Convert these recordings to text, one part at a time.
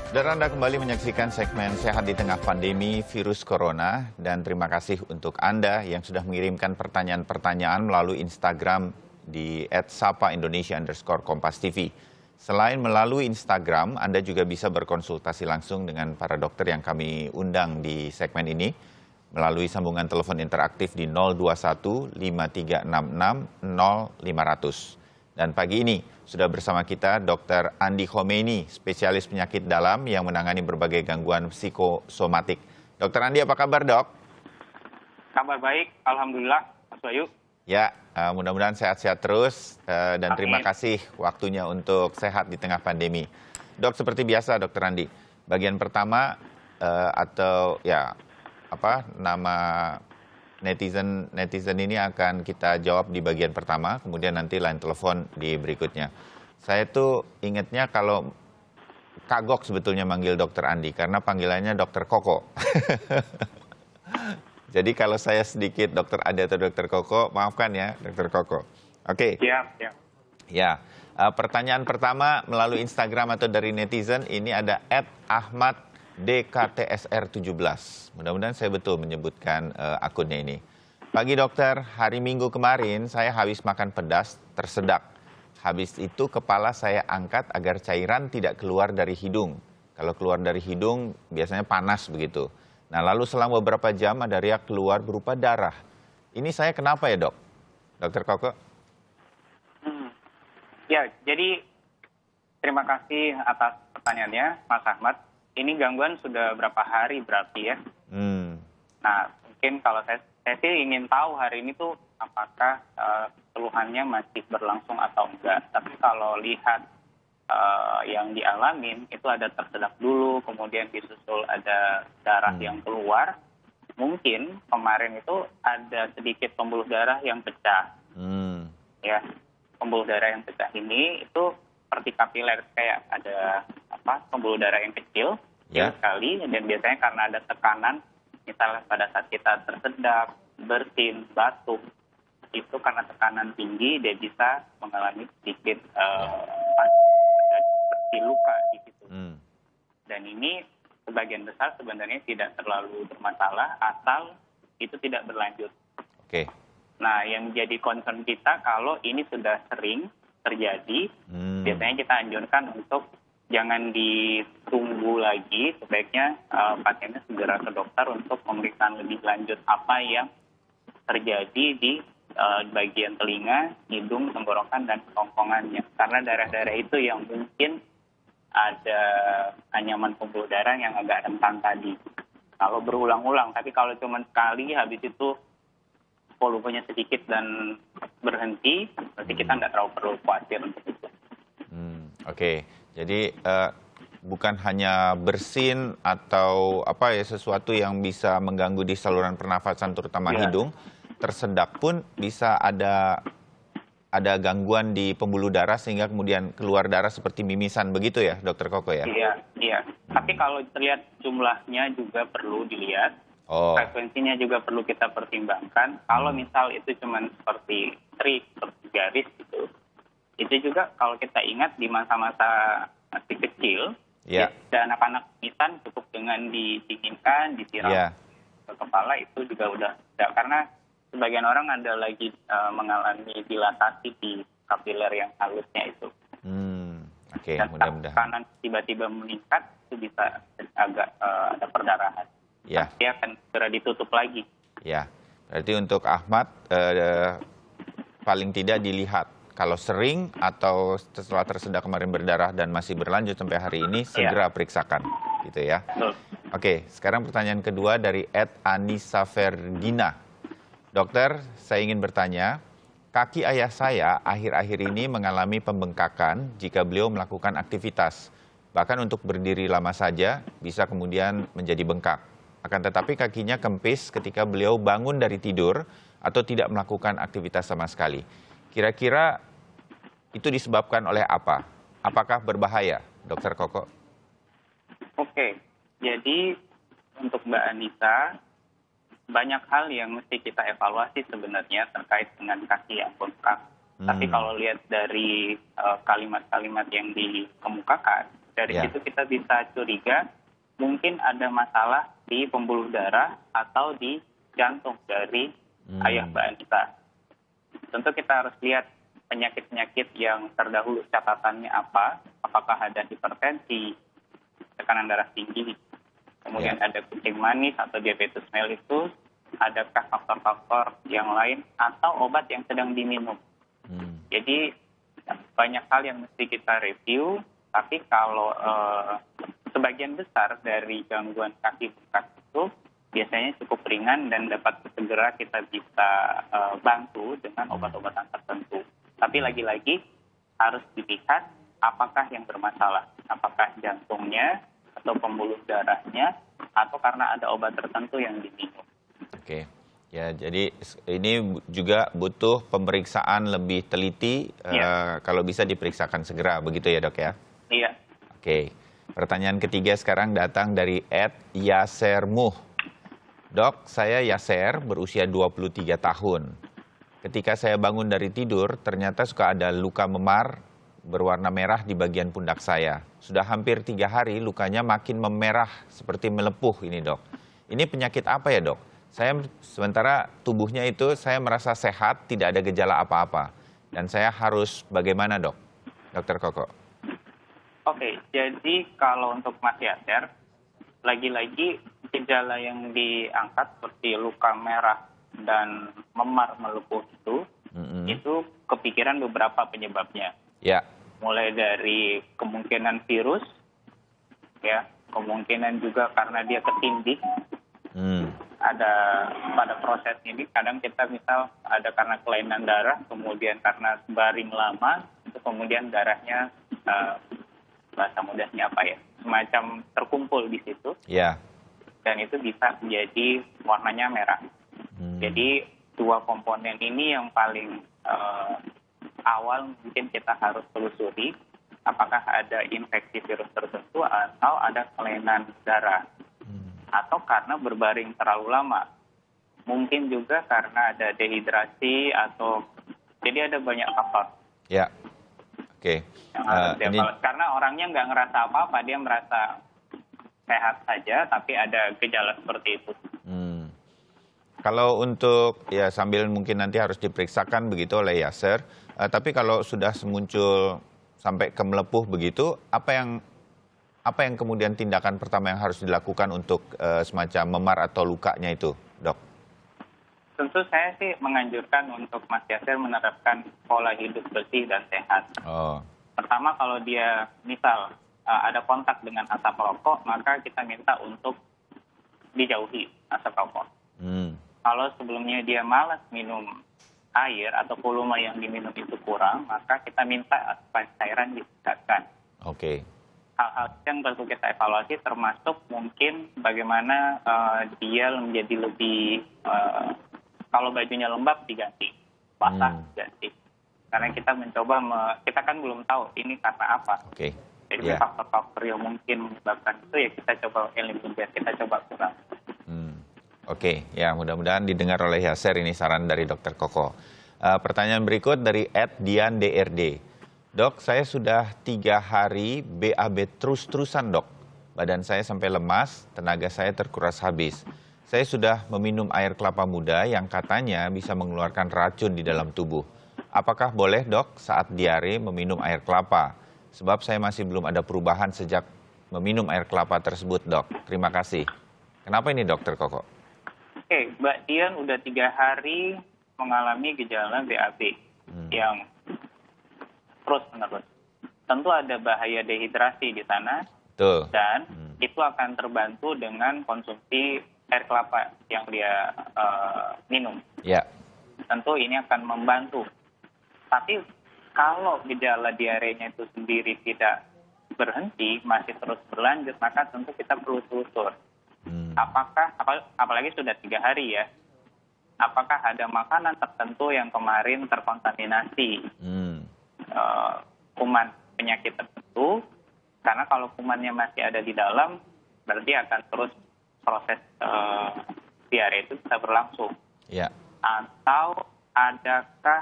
Saudara, Anda kembali menyaksikan segmen Sehat di Tengah Pandemi Virus Corona. Dan terima kasih untuk Anda yang sudah mengirimkan pertanyaan-pertanyaan melalui Instagram di @sapaindonesia_kompas.tv. Selain melalui Instagram, Anda juga bisa berkonsultasi langsung dengan para dokter yang kami undang di segmen ini melalui sambungan telepon interaktif di 021 5366 0500. Dan pagi ini sudah bersama kita Dr. Andi Khomeini, spesialis penyakit dalam yang menangani berbagai gangguan psikosomatik. Dr. Andi, apa kabar, Dok? Kabar baik, Alhamdulillah, Mas Bayu. Ya, mudah-mudahan sehat-sehat terus dan terima Amin. kasih waktunya untuk sehat di tengah pandemi. Dok, seperti biasa, Dr. Andi, bagian pertama nama netizen ini akan kita jawab di bagian pertama, kemudian nanti line telepon di berikutnya. Saya tuh ingatnya kalau kagok sebetulnya manggil Dokter Andi, karena panggilannya Dokter Koko. Jadi kalau saya sedikit Dokter Andi atau Dokter Koko, maafkan ya Dokter Koko. Oke. Siap. Ya, pertanyaan pertama melalui Instagram atau dari netizen, ini ada @ahmaddktsr17. Mudah-mudahan saya betul menyebutkan akunnya ini. Pagi dokter, hari Minggu kemarin saya habis makan pedas, tersedak. Habis itu kepala saya angkat agar cairan tidak keluar dari hidung. Kalau keluar dari hidung biasanya panas begitu. Nah, lalu selang beberapa jam ada riak keluar berupa darah. Ini saya kenapa ya, Dok? Dokter Koko? Ya, jadi terima kasih atas pertanyaannya, Mas Ahmad. Ini gangguan sudah berapa hari berarti ya? Nah, mungkin kalau saya sih ingin tahu hari ini tuh apakah keluhannya masih berlangsung atau enggak. Tapi kalau lihat yang dialamin itu ada tersedak dulu, kemudian disusul ada darah yang keluar. Mungkin kemarin itu ada sedikit pembuluh darah yang pecah. Ya, pembuluh darah yang pecah ini itu seperti kapiler, kayak ada pembuluh darah yang kecil sekali, dan biasanya karena ada tekanan, misalnya pada saat kita tersedak, bersin, batuk, itu karena tekanan tinggi dia bisa mengalami sedikit seperti luka di situ. Dan ini sebagian besar sebenarnya tidak terlalu bermasalah asal itu tidak berlanjut. Oke. Nah, yang jadi concern kita kalau ini sudah sering terjadi, biasanya kita anjurkan untuk jangan ditunggu lagi, sebaiknya pasiennya segera ke dokter untuk pemeriksaan lebih lanjut apa yang terjadi di bagian telinga, hidung, tenggorokan, dan kerongkongannya. Karena daerah-daerah itu yang mungkin ada anyaman pembuluh darah yang agak rentan tadi. Kalau berulang-ulang, tapi kalau cuma sekali habis itu volumenya sedikit dan berhenti, berarti kita nggak terlalu perlu khawatir untuk itu. Oke. Jadi bukan hanya bersin atau sesuatu yang bisa mengganggu di saluran pernafasan terutama hidung, tersedak pun bisa ada gangguan di pembuluh darah sehingga kemudian keluar darah seperti mimisan, begitu ya, Dokter Koko ya? Iya. Tapi kalau terlihat jumlahnya juga perlu dilihat, frekuensinya juga perlu kita pertimbangkan. Kalau misal itu cuma seperti trik, seperti garis gitu, itu juga kalau kita ingat di masa-masa masih kecil, dan anak-anak mimisan cukup dengan didinginkan, disiram ke kepala itu juga udah, karena sebagian orang ada lagi mengalami dilatasi di kapiler yang halusnya itu. Oke, dan mudah-mudahan. tekanan tiba-tiba meningkat itu bisa agak ada perdarahan. Dia akan segera ditutup lagi. Ya, berarti untuk Ahmad paling tidak dilihat. Kalau sering atau setelah tersedak kemarin berdarah dan masih berlanjut sampai hari ini, segera periksakan, gitu ya. Oke, sekarang pertanyaan kedua dari @Anissa Ferdina. Dokter, saya ingin bertanya, kaki ayah saya akhir-akhir ini mengalami pembengkakan jika beliau melakukan aktivitas. Bahkan untuk berdiri lama saja bisa kemudian menjadi bengkak. Akan tetapi kakinya kempis ketika beliau bangun dari tidur atau tidak melakukan aktivitas sama sekali. Kira-kira itu disebabkan oleh apa? Apakah berbahaya, Dokter Koko? Oke, jadi untuk Mbak Anissa, banyak hal yang mesti kita evaluasi sebenarnya terkait dengan kaki yang bengkak. Tapi kalau lihat dari kalimat-kalimat yang dikemukakan, Dari Ya. situ kita bisa curiga mungkin ada masalah di pembuluh darah atau di jantung dari ayah Mbak Anissa. Tentu kita harus lihat penyakit-penyakit yang terdahulu catatannya apa, apakah ada hipertensi, tekanan darah tinggi, kemudian ada kencing manis atau diabetes mellitus, adakah faktor-faktor yang lain atau obat yang sedang diminum. Jadi banyak hal yang mesti kita review, tapi kalau sebagian besar dari gangguan kaki bengkak itu biasanya cukup ringan dan dapat segera kita bisa bantu dengan obat-obatan tertentu. Tapi lagi-lagi harus dilihat apakah yang bermasalah, apakah jantungnya atau pembuluh darahnya atau karena ada obat tertentu yang diminum. Oke. Ya, jadi ini juga butuh pemeriksaan lebih teliti, kalau bisa diperiksakan segera, begitu ya dok ya? Iya. Oke, pertanyaan ketiga sekarang datang dari @yasermuh. Dok, saya Yaser, berusia 23 tahun. Ketika saya bangun dari tidur, ternyata suka ada luka memar berwarna merah di bagian pundak saya. Sudah hampir 3 hari, lukanya makin memerah seperti melepuh ini dok. Ini penyakit apa ya dok? Saya sementara tubuhnya itu saya merasa sehat, tidak ada gejala apa-apa. Dan saya harus bagaimana dok? Dokter Koko. Oke, jadi kalau untuk Mas Yaser, lagi-lagi gejala yang diangkat seperti luka merah dan memar melepuh itu kepikiran beberapa penyebabnya. Ya. Mulai dari kemungkinan virus, ya, kemungkinan juga karena dia ketindih. Ada pada proses ini kadang kita misal ada karena kelainan darah, kemudian karena baring lama, itu kemudian darahnya bahasa mudahnya apa ya, semacam terkumpul di situ. Ya. Dan itu bisa menjadi warnanya merah. Jadi dua komponen ini yang paling awal mungkin kita harus telusuri apakah ada infeksi virus tertentu atau ada kelainan darah. Atau karena berbaring terlalu lama. Mungkin juga karena ada dehidrasi atau jadi ada banyak faktor. Ya. Oke. Yang harus karena orangnya nggak ngerasa apa-apa, dia merasa sehat saja, tapi ada gejala seperti itu. Kalau untuk ya sambil mungkin nanti harus diperiksakan begitu oleh Yaser, tapi kalau sudah muncul sampai ke melepuh begitu, apa yang kemudian tindakan pertama yang harus dilakukan untuk semacam memar atau lukanya itu, dok? Tentu saya sih menganjurkan untuk Mas Yaser menerapkan pola hidup bersih dan sehat. Pertama, kalau dia misal ada kontak dengan asap rokok, maka kita minta untuk dijauhi asap rokok. Kalau sebelumnya dia malas minum air atau volume yang diminum itu kurang, maka kita minta cairan ditingkatkan. Oke. Hal-hal yang perlu kita evaluasi termasuk mungkin bagaimana dia menjadi lebih, kalau bajunya lembab diganti, basah diganti. Karena kita mencoba, kita kan belum tahu ini karena apa. Oke. Jadi faktor-faktor yang mungkin menyebabkan itu ya kita coba eliminasi, kita coba kurang. Oke, ya mudah-mudahan didengar oleh Yaser ini saran dari Dokter Koko. Pertanyaan berikut dari @diandrd. Dok, saya sudah 3 hari BAB terus-terusan dok. Badan saya sampai lemas, tenaga saya terkuras habis. Saya sudah meminum air kelapa muda yang katanya bisa mengeluarkan racun di dalam tubuh. Apakah boleh dok saat diare meminum air kelapa? Sebab saya masih belum ada perubahan sejak meminum air kelapa tersebut dok. Terima kasih. Kenapa ini Dokter Koko? Oke, Mbak Dian udah 3 hari mengalami gejala BAB yang terus-menerus. Tentu ada bahaya dehidrasi di sana. Betul. Dan itu akan terbantu dengan konsumsi air kelapa yang dia minum. Ya. Tentu ini akan membantu. Tapi kalau gejala diarenya itu sendiri tidak berhenti, masih terus berlanjut, maka tentu kita perlu telusur. Apakah, apalagi sudah 3 hari ya, apakah ada makanan tertentu yang kemarin terkontaminasi kuman penyakit tertentu? Karena kalau kumannya masih ada di dalam, berarti akan terus proses diare itu bisa berlangsung. Ya. Atau adakah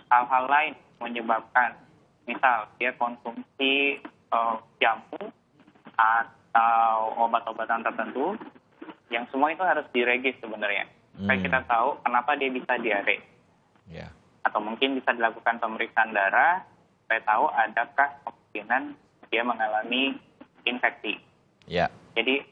hal-hal lain menyebabkan misal dia konsumsi jamu atau obat-obatan tertentu, yang semua itu harus diregis sebenarnya. Supaya kita tahu kenapa dia bisa diare. Ya. Atau mungkin bisa dilakukan pemeriksaan darah, supaya tahu adakah kemungkinan dia mengalami infeksi. Ya. Jadi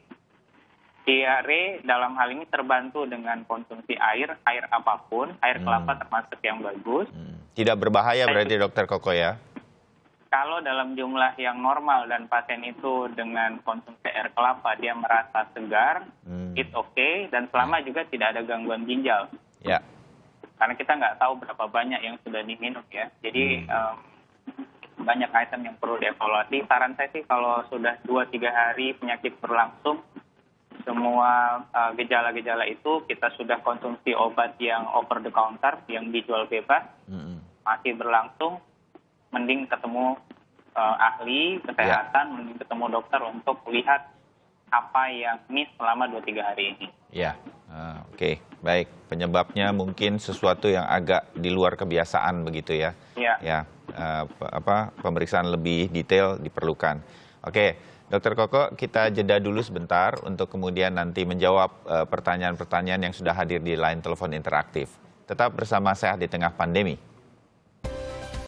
diare dalam hal ini terbantu dengan konsumsi air apapun, air kelapa termasuk yang bagus. Tidak berbahaya berarti Dokter Koko ya? Kalau dalam jumlah yang normal dan pasien itu dengan konsumsi air kelapa dia merasa segar, it's okay, dan selama juga tidak ada gangguan ginjal. Ya. Karena kita nggak tahu berapa banyak yang sudah diminum ya. Jadi banyak item yang perlu dievaluasi. Saran saya sih kalau sudah 2-3 hari penyakit berlangsung, semua gejala-gejala itu kita sudah konsumsi obat yang over the counter, yang dijual bebas, masih berlangsung, mending ketemu ahli kesehatan, mending ketemu dokter untuk lihat apa yang miss selama 2-3 hari ini. Ya, oke. Baik. Penyebabnya mungkin sesuatu yang agak di luar kebiasaan begitu ya? Ya. Pemeriksaan lebih detail diperlukan. Oke, Dokter Koko, kita jeda dulu sebentar untuk kemudian nanti menjawab pertanyaan-pertanyaan yang sudah hadir di line telepon interaktif. Tetap bersama Sehat di Tengah Pandemi.